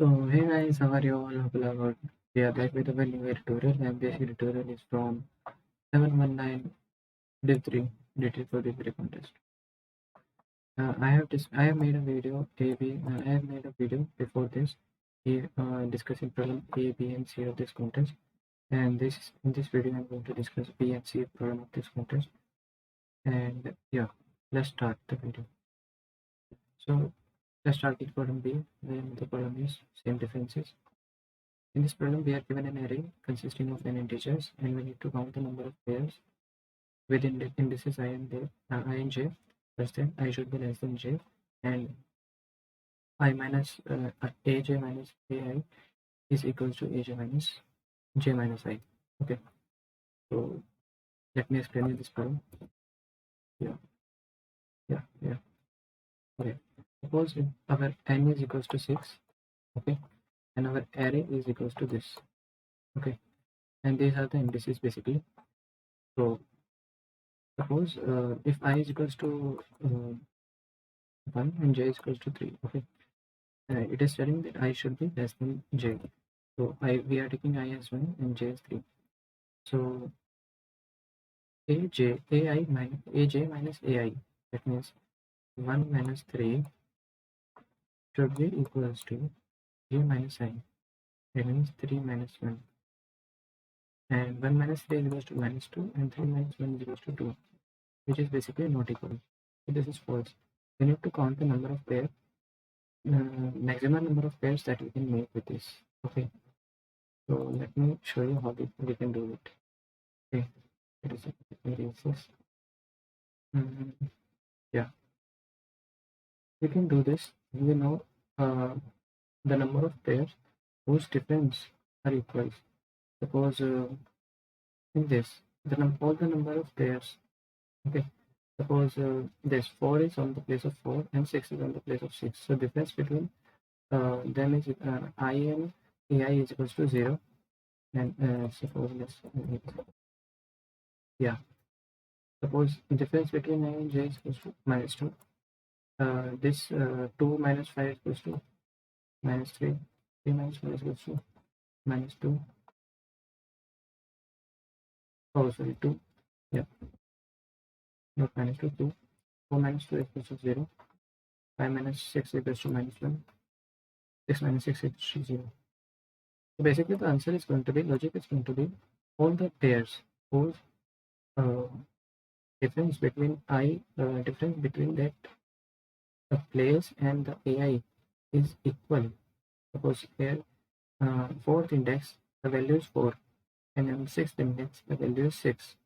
So hey guys, how are you all? Hope you are good. We are back with a new tutorial, and this tutorial is from 719 Div 3 Div for Div 3 contest. I have made a video I have made a video before this here discussing problem A, B, and C of this contest. And in this video I'm going to discuss B and C problem of this contest. And yeah, let's start the video. So let's start with problem B, when the problem is same differences. In this problem, we are given an array consisting of n integers, and we need to count the number of pairs with indices I and j, such that I should be less than j, and I minus aj minus ai is equals to aj minus j minus I. Okay, so let me explain you this problem. Yeah, yeah. Okay, suppose if our n is equals to 6, okay, and our array is equals to this, okay, and these are the indices basically. So suppose if I is equals to 1 and j is equals to 3, okay, it is telling that I should be less than j. So we are taking I as 1 and j as 3. So aj minus ai, that means 1 minus 3 should be equals to j minus I, that means 3 minus 1, and 1 minus 3 is equals to minus 2, and 3 minus 1 is equals to 2, which is basically not equal. So this is false. We need to count the number of pairs, maximum number of pairs that we can make with this. Okay, so let me show you how we can do it. Okay, it is this. Yeah, we can do this. We know the number of pairs whose difference are equal. Suppose in this, all the number of pairs. Okay, suppose this 4 is on the place of 4 and 6 is on the place of 6. So difference between them is I and ai is equals to 0. And suppose yeah, suppose difference between I and j is equals to minus 2. This 2 minus 5 is equals to minus 3. 3 minus 5 is equals to minus 2. Oh, sorry, 2. Yeah, not minus 2, 2. 4 minus 2 is equals to 0. 5 minus 6 is equals to minus 1. 6 minus 6 is equals to 0. So basically, the answer is going to be, logic is going to be all the pairs whose uh, difference between that the place and the ai is equal. Suppose here fourth index the value is 4, and in sixth index the value is 6.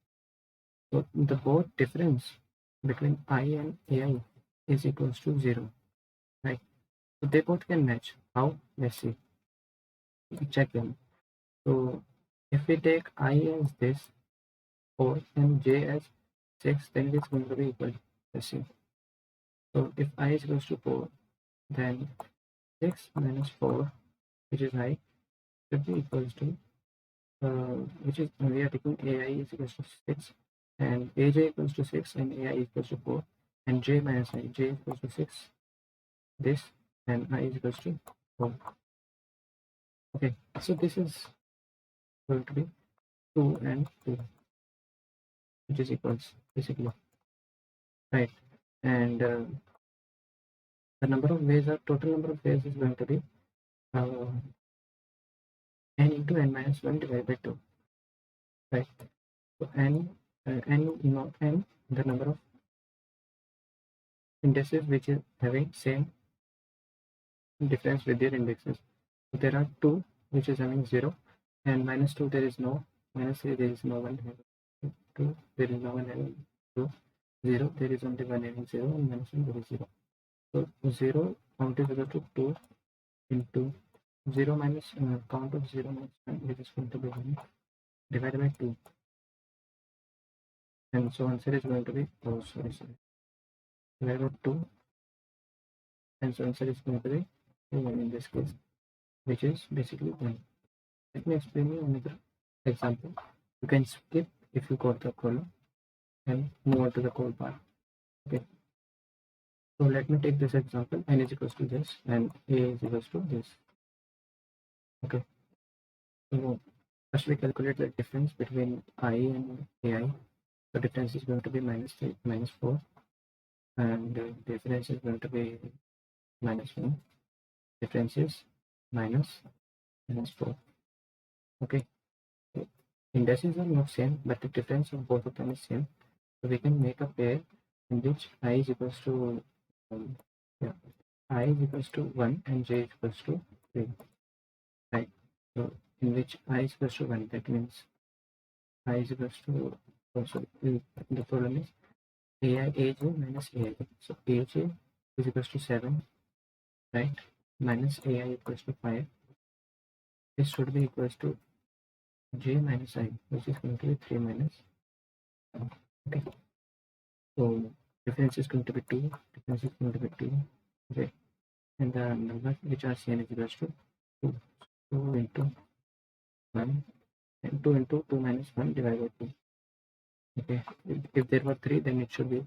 So the both difference between I and ai is equals to 0, right? So they both can match. How? Let's see. Check them. So if we take I as this 4 and j as 6, then it is going to be equal. Let's see. So if I is equals to 4, then 6 minus 4, which is I, should be equals to which is we are taking ai is equals to 6, and aj equals to 6, and ai equals to 4, and j minus I, j equals to 6, this, and I is equals to 4. Okay, so this is going to be 2 and 2, which is equals basically, right? And the number of ways, or total number of ways, is going to be uh, n into n minus 1 divided by 2, right? So n the number of indices which is having same difference with their indexes. So there are 2 which is having 0, and minus 2 there is no, minus 3 there is no one having 2, there is no one having 2, 0 there is only one having 0, and minus 1 there is 0. So 0 count is equal to 2 into 0 minus count of 0 minus 1, which is going to be 1, divided by 2, and so answer is going to be divided by 2, and so answer is going to be 1 in this case, which is basically 1. Let me explain you another example. You can skip if you got the column and move on to the code part. Okay. So let me take this example. N is equals to this and A is equals to this. Okay, so first we calculate the difference between I and AI. The difference is going to be minus 3, minus 4, and the difference is going to be minus 1. Difference is minus 4. Okay, so indices are not same, but the difference of both of them is same. So we can make a pair in which I is equals to um, yeah, I is equals to 1 and j is equals to 3. Right. So in which I is equals to 1, that means I is equals to also the problem is aj minus ai. So aj is equals to 7, right? Minus ai equals to 5. This should be equals to j minus I, which is going to be 3 minus 1. Okay. So difference is going to be 2. Difference is going to be 2. Okay. And the numbers which are same is equals to 2. 2 into 1 and 2 into 2 minus 1 divided by 2. Okay. If there were 3, then it should be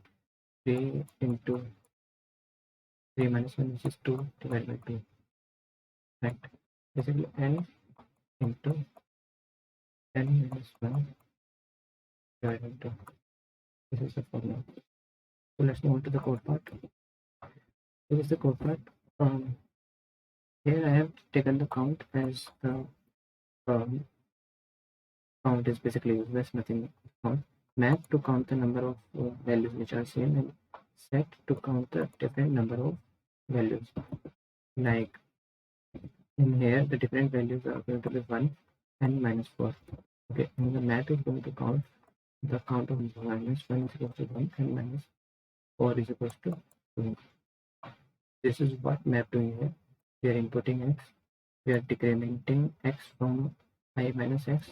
3 into 3 minus 1, which is 2 divided by 2. Right. Basically n into n minus 1 divided by 2. This is the formula. So let's move on to the code part. This is the code part. Here I have taken the count as the count is basically useless, nothing count. Map to count the number of values which are same, and set to count the different number of values. Like in here, the different values are going to be 1 and minus 4. Okay, and the map is going to count the count of minus 1 is equal to 1 and minus 4 is equal to 2. This is what map doing here. We are inputting x, we are decrementing x from I minus x,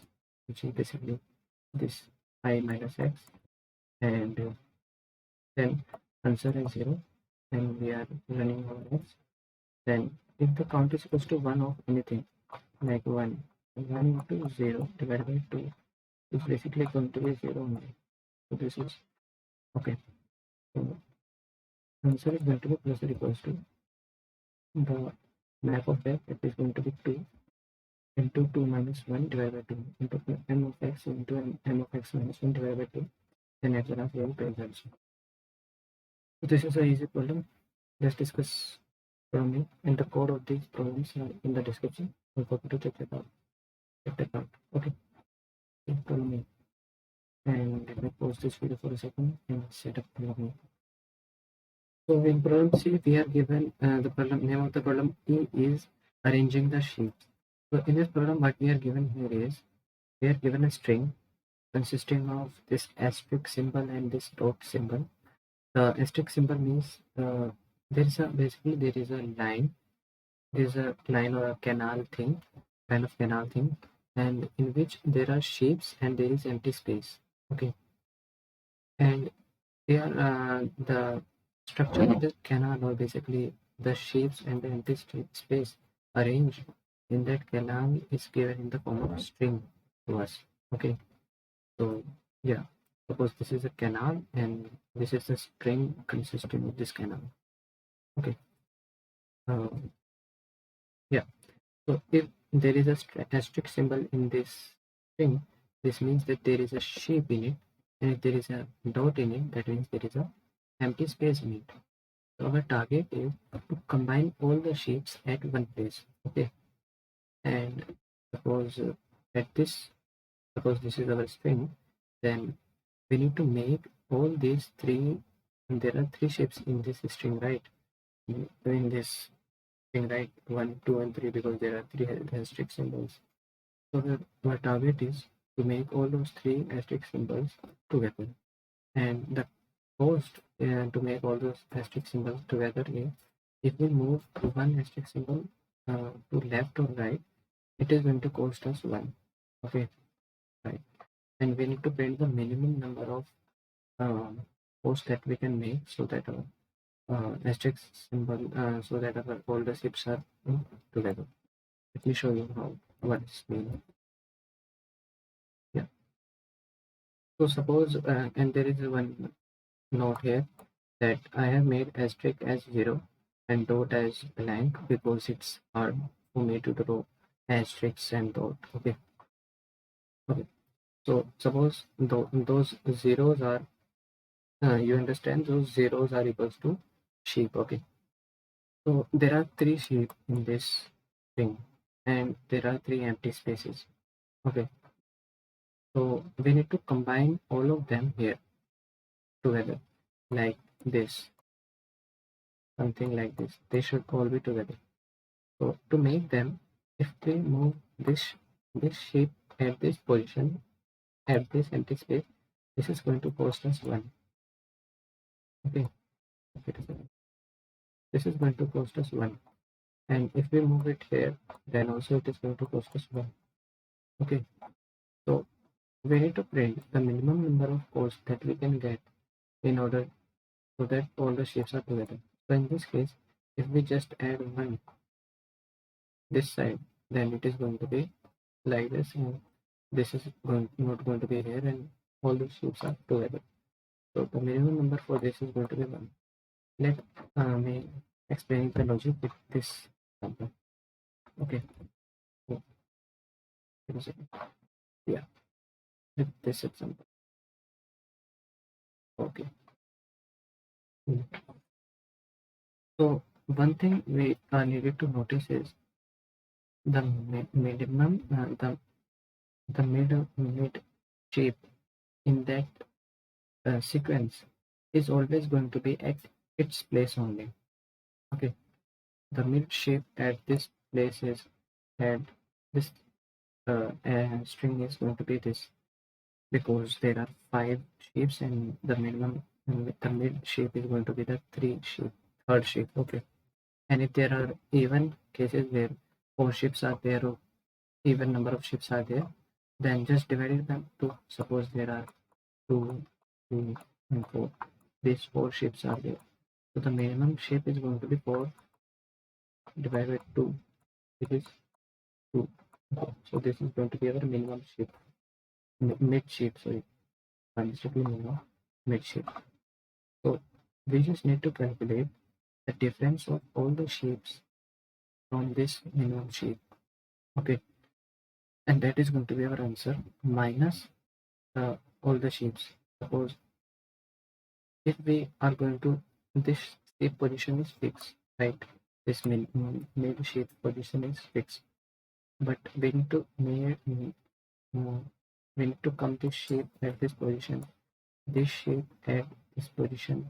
which is basically this I minus x, and then answer is 0, and we are running our x. Then if the count is equal to 1 of anything, like 1 into 0 divided by 2 is basically going to be 0 only. So this is okay. So answer is going to be plus or equals to the map of that, it is going to be 2 into 2 minus 1 divided by 2 into m of x into m of x minus 1 divided by 2. Then at the last we will pay the answer. So this is an easy problem. Let's discuss problem, and the code of these problems are in the description. Don't forget to check that out. Okay. Problem A. And let me pause this video for a second and set up problem A. So in problem C, we are given the problem name of the problem E is arranging the sheets. So in this problem, what we are given here is we are given a string consisting of this asterisk symbol and this dot symbol. The asterisk symbol means there is a line. There is a line or a canal thing, kind of canal thing, and in which there are shapes and there is empty space. Okay, and they are the structure of the canal, or basically the shapes and the empty space arranged in that canal is given in the form of string to us. Okay, so yeah, suppose this is a canal and this is the string consisting of this canal. Okay, uh, yeah, so if there is a asterisk symbol in this string, this means that there is a shape in it, and if there is a dot in it, that means there is a empty space in it. So our target is to combine all the shapes at one place. Okay, and suppose at this suppose this is our string, then we need to make all these three, and there are three shapes in this string, right? In this string, right? 1, 2 and 3, because there are three asterisk symbols. So our target is to make all those three asterisk symbols together, and the cost to make all those asterisk symbols together is, if we move one asterisk symbol to left or right, it is going to cost us 1. Okay, right, and we need to print the minimum number of posts that we can make, so that our asterisk symbol, so that our all the shapes are together. Let me show you how what is mean. Yeah. So suppose and there is one note here that I have made asterisk as 0 and dot as blank because it's hard for me to draw asterisk and dot. Okay. So suppose those zeros are you understand, those zeros are equals to sheep. Okay. So there are three sheep in this string, and there are three empty spaces. Okay. So we need to combine all of them here together, like this, something like this. They should all be together. So to make them, if we move this shape at this position, at this empty space, this is going to cost us 1. Okay, this is going to cost us 1. And if we move it here, then also it is going to cost us 1. Okay, so we need to print the minimum number of costs that we can get in order so that all the shapes are together. So in this case, if we just add 1 this side, then it is going to be like this, and this is not going to be here, and all the shapes are together. So the minimum number for this is going to be 1. Let me explain the logic with this example. Okay, so, yeah, with this example. Okay. So one thing we needed to notice is the minimum, the mid shape in that sequence is always going to be at its place only. Okay, the mid shape at this place is at this string is going to be this, because there are 5 shapes, and the mid shape is going to be the third shape. Okay, and if there are even cases where 4 shapes are there, or even number of shapes are there, then just divide it by 2. Suppose there are 2, 3, and 4. These 4 shapes are there. So the minimum shape is going to be 4 divided by 2. It is 2. Okay. So this is going to be our minimum shape, mid shape. Sorry, basically minimum mid shape. So we just need to calculate the difference of all the shapes from this minimum shape. Okay, and that is going to be our answer minus all the shapes. Suppose if we are going to, this shape position is fixed, right? This mid shape position is fixed, but we need to we need to come this shape at this position, this shape at this position,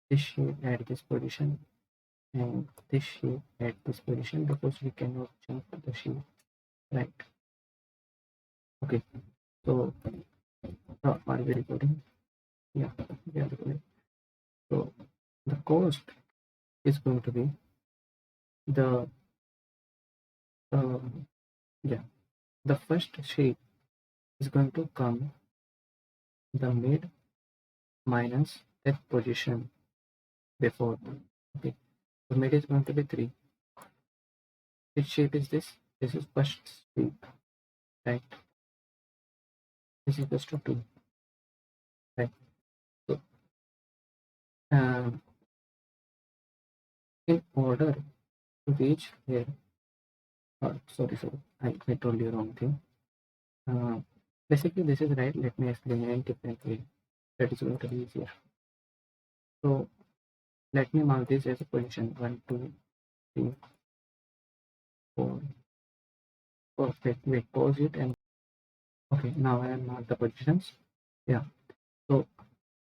this shape at this position, and this shape at this position, because we cannot jump the shape, right? Okay, so are we recording? Yeah, we are recording. So the cost is going to be the yeah, the first shape is going to come the mid minus that position before. Okay, the mid is going to be 3. Which shape is this? This is first shape, right? This is equals to 2, right? So in order to reach here, sorry, I told you wrong thing. uh, Basically this is right. Let me explain it in different way, that is going to be easier. So let me mark this as a position 1, 2, 3, 4. Perfect. Wait, pause it, and okay, now I have marked the positions. Yeah, so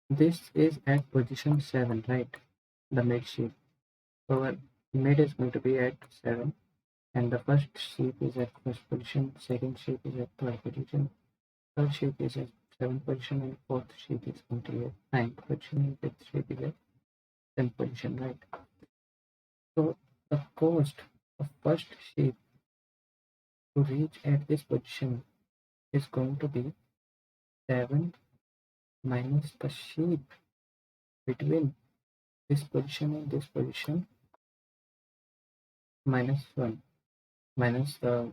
this is at position 7, right? The mid shape. So our mid is going to be at 7, and the first shape is at first position, second shape is at third position, third shape is at 7th position, and fourth shape is going to be at 9th position, and fifth shape is at 10th position, right? So the cost of first shape to reach at this position is going to be 7 minus the shape between this position and this position minus 1 minus the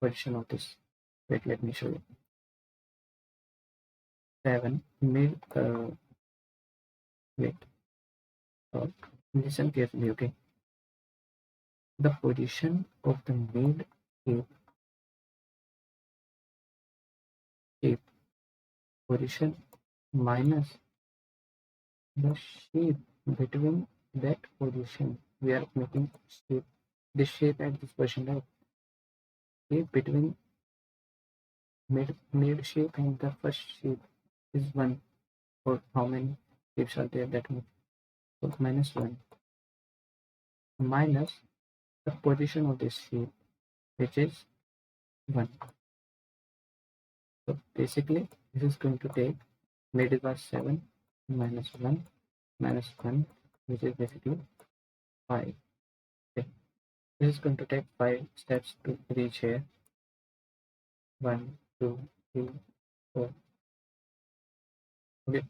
position of this. Wait, let me show you. 7 mid wait uh, listen carefully. Okay, the position of the mid shape, shape position minus the shape between that position. We are making shape, this shape at this position, right? Shape between mid shape and the first shape is 1. Or how many shapes are there, that means so minus 1 minus the position of this shape, which is 1. So basically this is going to take mid was 7 minus 1 minus 1, which is basically 5. Okay. This is going to take 5 steps to reach here. 1, 2, 3, 4. Okay.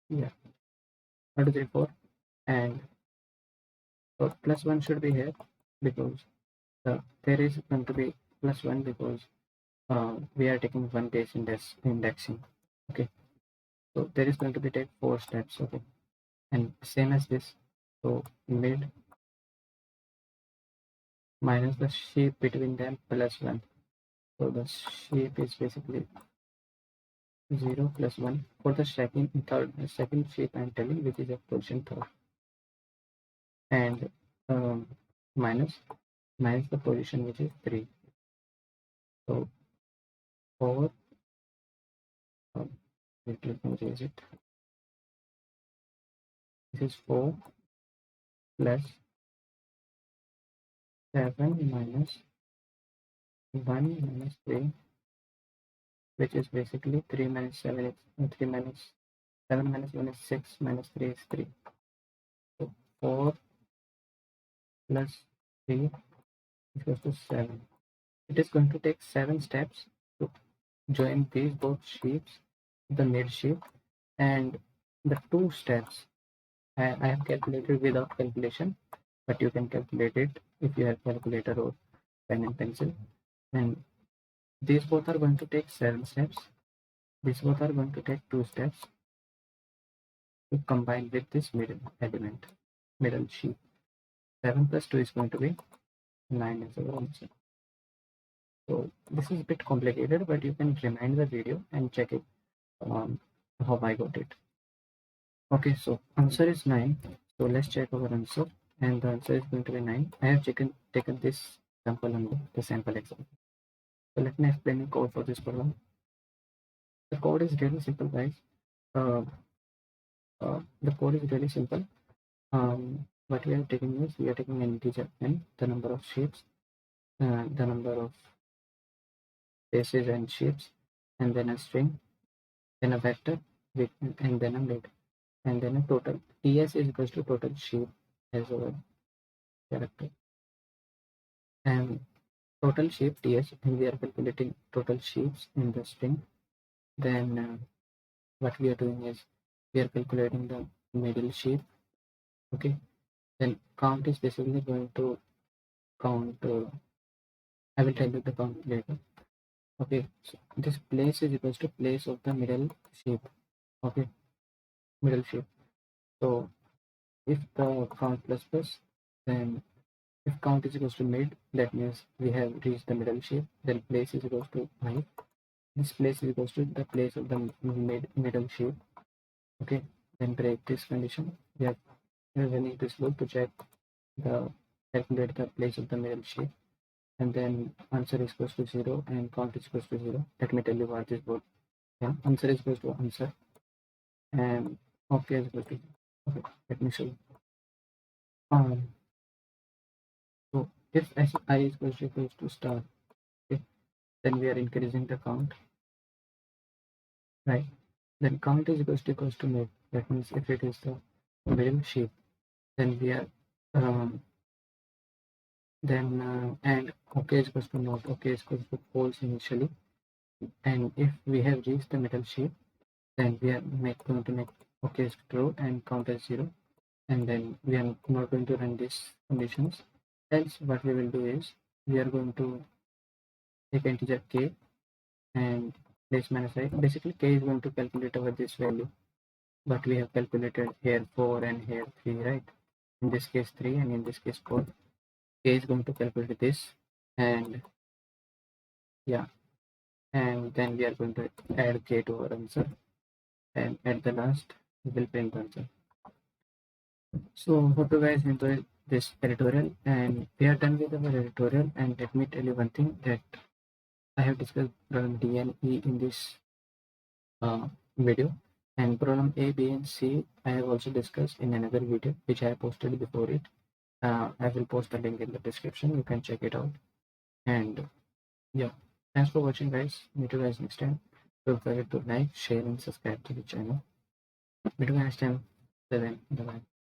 Yeah. 1, 2, 3, 4. And so plus 1 should be here because there is going to be plus 1 because we are taking one base indexing. Okay. So there is going to be take 4 steps. Okay. And same as this. So mid minus the shape between them plus 1. So the shape is basically 0 plus 1 for the second shape I am telling, which is a position 3rd, and minus the position which is 3. So 4, let me erase it. This is 4 plus 7 minus 1 minus 3, which is basically 3 minus 7 is 3 minus 7 minus 1 is 6 minus 3 is 3. So 4 plus 3 equals to 7. It is going to take 7 steps to join these both shapes, the mid shape, and the 2 steps I have calculated without calculation, but you can calculate it if you have calculator or pen and pencil. And these both are going to take 7 steps. These both are going to take 2 steps to combine with this middle element, middle sheet. 7 plus 2 is going to be 9 as our answer. So this is a bit complicated, but you can rewind the video and check it how I got it. Okay, so answer is 9. So let's check our answer, and the answer is going to be 9. I have taken this sample only, the sample example. So let me explain the code for this program. The code is really simple, guys. The code is really simple. What we are taking is we are taking an integer n, the number of shapes, the number of faces and shapes, and then a string, then a vector, and then a mid, and then a total. TS is equals to total shape as our character, and total shape TS, and we are calculating total shapes in the string. Then what we are doing is we are calculating the middle shape. Okay, then count is basically going to count. I will tell you the count later. Okay, so this place is equals to place of the middle shape. Okay, middle shape. So if the count plus plus, then if count is equals to mid, that means we have reached the middle shape. Then place is equals to I. This place is equals to the place of the middle shape. Okay, then break this condition. We are running this loop to check the calculate the place of the middle shape, and then answer is equals to 0 and count is equals to 0. Let me tell you what is both. Yeah, answer is equals to answer, and okay is equals to okay. Let me show you. So if I is equals to star, okay, then we are increasing the count, right? Then count is equals to mid. That means if it is the middle shape, then we are and okay is equals to not. Okay is equals to false initially, and if we have reached the middle shape, then we are going to make okay is true and count as 0, and then we are not going to run these conditions. Else what we will do is we are going to take integer k and place minus I. Basically k is going to calculate over this value, but we have calculated here 4 and here 3, right? in this case 3 and in this case 4. K is going to calculate this, and yeah, and then we are going to add K to our answer, and at the last we will print the answer. So hope you guys enjoy this editorial, and we are done with our editorial. And let me tell you one thing, that I have discussed problem D and E in this video, and problem A, B and C I have also discussed in another video which I have posted before it. I will post the link in the description, you can check it out. And yeah, thanks for watching guys, meet you guys next time. Don't forget to like, share and subscribe to the channel. Meet you guys next time. Bye bye.